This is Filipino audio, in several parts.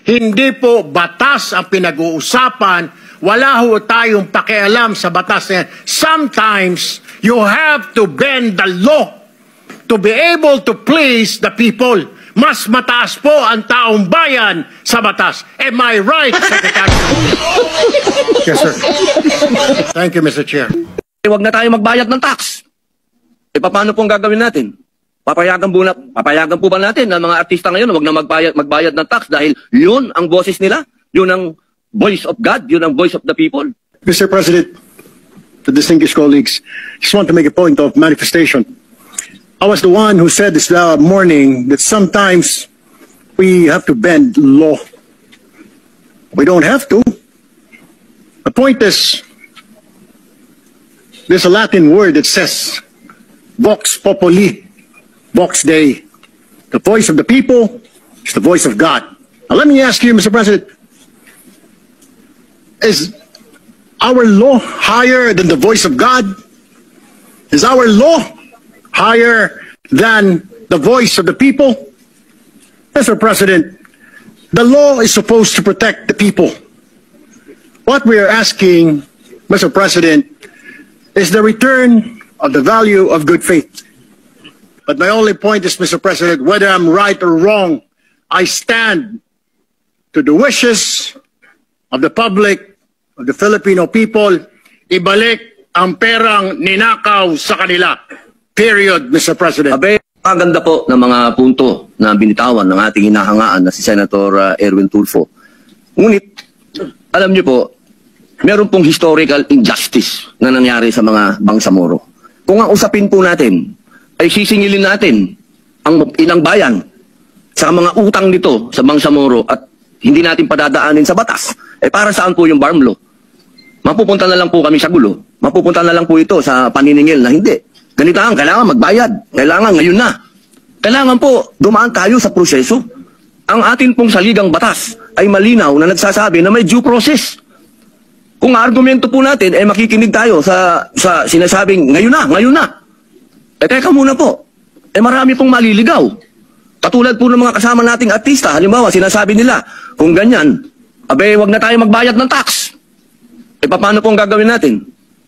Hindi po batas ang pinag-uusapan. Wala ho tayong pakialam sa batas na yan. Sometimes, you have to bend the law to be able to please the people. Mas mataas po ang taong bayan sa batas. Am I right, Secretary? Yes, sir. Thank you, Mr. Chair. Huwag na tayo magbayad ng tax. Paano pong gagawin natin? Papayagan po ba natin na mga artista ngayon huwag na magbayad ng tax dahil yun ang boses nila? Yun ang voice of God? Yun ang voice of the people? Mr. President, the distinguished colleagues, just want to make a point of manifestation. I was the one who said this morning that sometimes we have to bend law. We don't have to. The point is, there's a Latin word that says, Vox Populi, Vox Dei. The voice of the people is the voice of God. Now let me ask you, Mr. President, is our law higher than the voice of God? Is our law higher than the voice of the people? Mr. President, the law is supposed to protect the people. What we are asking, Mr. President, is the return of the value of good faith. But my only point is, Mr. President, whether I'm right or wrong, I stand to the wishes of the public, of the Filipino people, ibalik ang perang ninakaw sa kanila. Period, Mr. President. Abe, maganda po ng mga punto na binitawan ng ating hinahangaan na si Senator Erwin Tulfo. Ngunit, alam niyo po, meron pong historical injustice na nangyari sa mga Bangsamoro. Kung ang usapin po natin ay sisingilin natin ang ilang bayan sa mga utang nito sa Bangsamoro at hindi natin padadaanin sa batas, para saan po yung BARM law? Mapupunta na lang po kami sa gulo. Mapupunta na lang po ito sa paniningil na hindi. Ganito ang kailangan magbayad. Kailangan ngayon na. Kailangan po dumaan tayo sa proseso. Ang atin pong saligang batas ay malinaw na nagsasabi na may due process. Kung argumento po natin, makikinig tayo sa sinasabing, ngayon na. Teka muna po. Marami pong maliligaw. Katulad po ng mga kasama nating artista, halimbawa, sinasabi nila, kung ganyan, wag na tayo magbayad ng tax. Paano pong gagawin natin?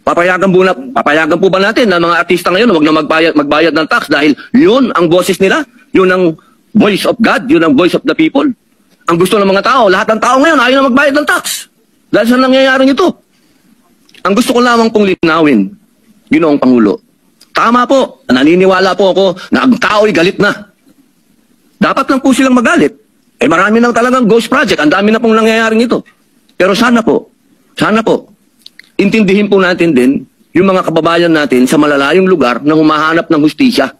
Papayagan po ba natin na mga artista ngayon huwag na magbayad ng tax dahil yun ang boses nila? Yun ang voice of God? Yun ang voice of the people? Ang gusto ng mga tao, lahat ng tao ngayon ayaw na magbayad ng tax. Dahil sa nangyayaring ito. Ang gusto ko lamang pong linawin, Ginoong Pangulo. Tama po, naniniwala po ako na ang tao ay galit na. Dapat lang po silang magalit. Marami na talagang ghost project. Ang dami na pong nangyayaring ito. Pero sana po, intindihin po natin din yung mga kababayan natin sa malalayong lugar na humahanap ng hustisya.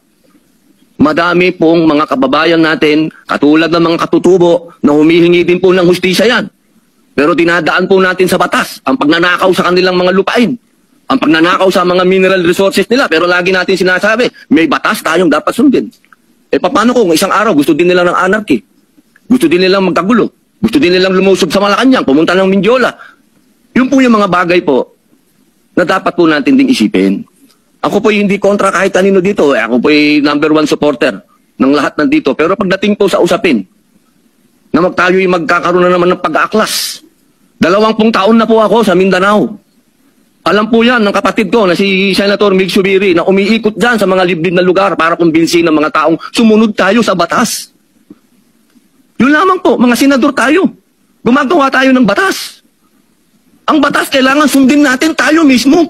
Madami pong mga kababayan natin, katulad ng mga katutubo, na humihingi din po ng hustisya yan. Pero dinadaan po natin sa batas ang pagnanakaw sa kanilang mga lupain, ang pagnanakaw sa mga mineral resources nila. Pero lagi natin sinasabi, may batas tayong dapat sundin. Paano kung isang araw gusto din nila ng anarchy? Gusto din nilang magkagulo? Gusto din nilang lumusob sa Malacanang, pumunta ng Mindiola? Yun po yung mga bagay po na dapat po natin ding isipin. Ako po hindi kontra kahit anino dito. Ako po #1 supporter ng lahat nandito. Pero pagdating po sa usapin, na tayo'y magkakaroon na naman ng pag-aaklas. 20 taon na po ako sa Mindanao. Alam po yan ng kapatid ko na si Senator Mig Subiri na umiikot dyan sa mga liblib na lugar para kumbinsin ng mga taong sumunod tayo sa batas. Yun lamang po, mga senador tayo. Gumagawa tayo ng batas. Ang batas kailangan sundin natin tayo mismo.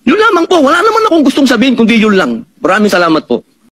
Yun lamang po, wala naman akong gustong sabihin kundi yun lang. Maraming salamat po.